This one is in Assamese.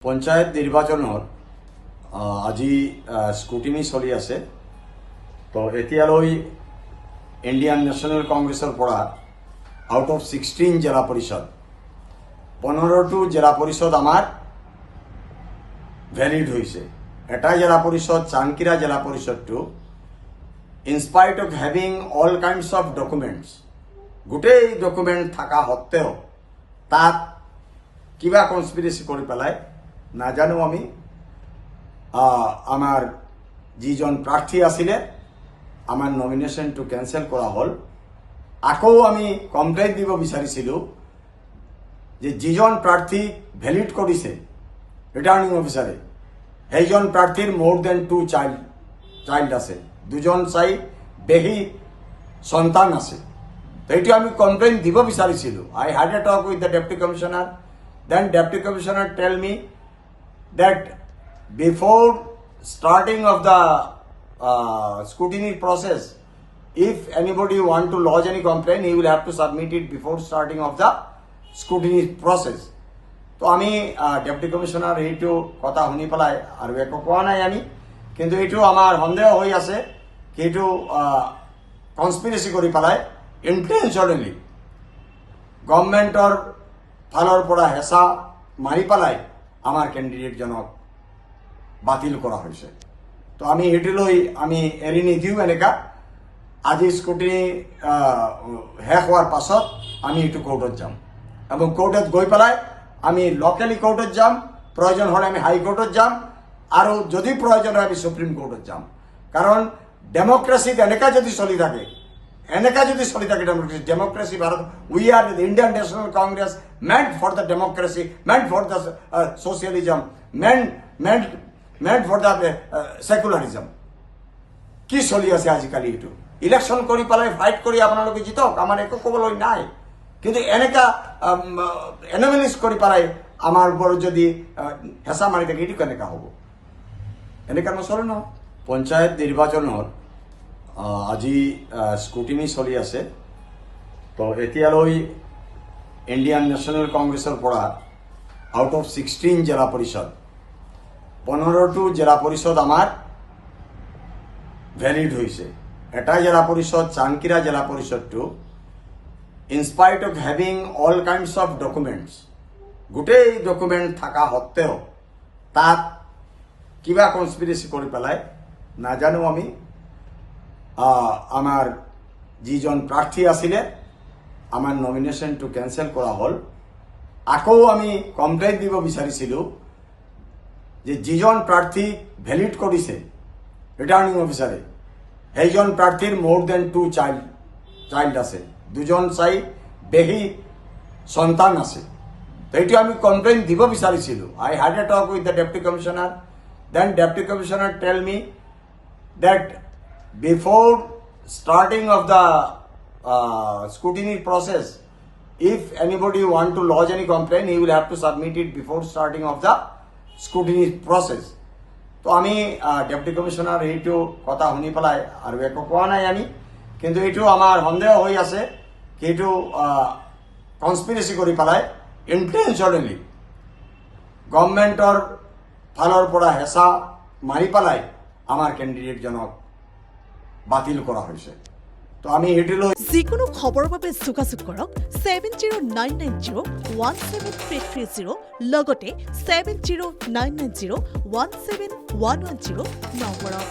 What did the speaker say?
পঞ্চায়েত নিৰ্বাচনৰ আজি স্কুটিনি চলি আছে। তো এতিয়ালৈ ইণ্ডিয়ান নেশ্যনেল কংগ্ৰেছৰ পৰা আউট অফ 16 জিলা পৰিষদ 15টো জিলা পৰিষদ আমাৰ ভ্যালিড হৈছে। এটা জিলা পৰিষদ চানকিৰা জিলা পৰিষদটো in spite of having all kinds of documents, গোটেই ডকুমেণ্ট থকা সত্ত্বেও তাত কিবা কনস্পিৰেচি কৰি পেলাই নাজানো আমি আমাৰ যিজন প্ৰাৰ্থী আছিলে আমাৰ নমিনেশনটো ক্যান্সেল কৰা হল। আকৌ আমি কমপ্লেইন দিব বিচাৰিছিলো যে যিজন প্ৰাৰ্থী ভ্যালিড কৰিছে রিটার্নিং অফিসারে সেইজন প্রার্থীর মোর দেন 2 চাইল্ড আছে, দুজন চাই বেহি সন্তান আছে। তো এইটো আমি কমপ্লেইন দিব বিচাৰিছিলো। I had a talk with the deputy commissioner. Then deputy commissioner tell me that before starting of the scrutiny process, if anybody want to lodge any complaint, he will have to submit it before starting of the scrutiny process. তো আমি ডেপুটি কমিশনার এইটো কথা শুনি পেলাই আৰু একো কোৱা নাই আমি, কিন্তু এইটো আমাৰ সন্দেহ হৈ আছে কি এইটো কনস্পিৰেচি কৰি পেলাই ইন্টেনশনালি গভৰ্ণমেণ্টৰ ফালৰ পৰা হেঁচা মাৰি পেলাই আমাৰ ক্যান্ডিডেটজনক বাতিল কৰা হয়েছে। তো আমি এটিলৈ আমি এৰি নিদিও। এনেকা আজি স্কুটিনি শেষ হোৱাৰ পাছত আমি এইটো কোর্টত যাম এবং কোর্টত গৈ পেলাই আমি লোকেলি কোর্টত যাম, প্রয়োজন হলে আমি হাইকোর্টত যাম, আৰু যদি প্রয়োজন হয় আমি সুপ্রিম কোর্টত যাম। কারণ ডেমোক্রেসিত এনেকা যদি চলি থাকে democracy Bharat, we are the Indian National Congress meant for the democracy, meant for the socialism, meant for the secularism. কি চলি আছে আজিকালি এইটো? ইলেকশন কৰি পেলাই ফাইট কৰি আপোনালোকে জিতক, আমাৰ একো ক'বলৈ নাই। কিন্তু এনেকা এনমেলিজ কৰি পেলাই আমাৰ ওপৰত যদি হেঁচা মাৰি থাকে এইটো কেনেকা হ'ব? এনেকা নচলে ন। পঞ্চায়েত নিৰ্বাচনৰ আজি স্কুটিনি চলি আছে। তো এতিয়ালৈ ইণ্ডিয়ান নেশ্যনেল কংগ্ৰেছৰ পৰা আউট অফ 16 জিলা পৰিষদ 15টো জিলা পৰিষদ আমাৰ ভ্যালিড হৈছে। এটা জিলা পৰিষদ চানকিৰা জিলা পৰিষদটো in spite of having all kinds of documents, গোটেই ডকুমেণ্ট থকা সত্ত্বেও তাত কিবা কনস্পিৰেচি কৰি পেলাই নাজানো আমি আমাৰ যিজন প্ৰাৰ্থী আছিলে আমাৰ নমিনেশনটো ক্যান্সেল কৰা হল। আকৌ আমি কমপ্লেইন দিব বিচাৰিছিলো যে যিজন প্ৰাৰ্থী ভ্যালিড কৰিছে রিটার্নিং অফিসারে সেইজন প্রার্থীর মোর দেন 2 চাইল্ড আছে, দুজন চাই বেহি সন্তান আছে। তো এইটো আমি কমপ্লেইন দিব বিচাৰিছিলো। I had a talk with the deputy commissioner. Then deputy commissioner tell me that before starting of the scrutiny process, if anybody want to lodge any complaint, he will have to submit it before starting of the scrutiny process. তো আমি ডেপুটি কমিশনার এইটো কথা শুনি পেলাই আৰু একো কোৱা নাই আমি, কিন্তু এইটো আমাৰ সন্দেহ হৈ আছে কি এইটো কনস্পিৰেচি কৰি পেলাই ইন্টেনশনালি গভৰ্ণমেণ্টৰ ফালৰ পৰা হেঁচা মাৰি পেলাই আমাৰ ক্যান্ডিডেটজনক বাতিল কৰা হয়েছে। তো আমি এটিলৈ যিকোনো খবৰৰ বাবে যোগাযোগ কৰক 7099017330 লগতে 7099017110 নম্বৰত।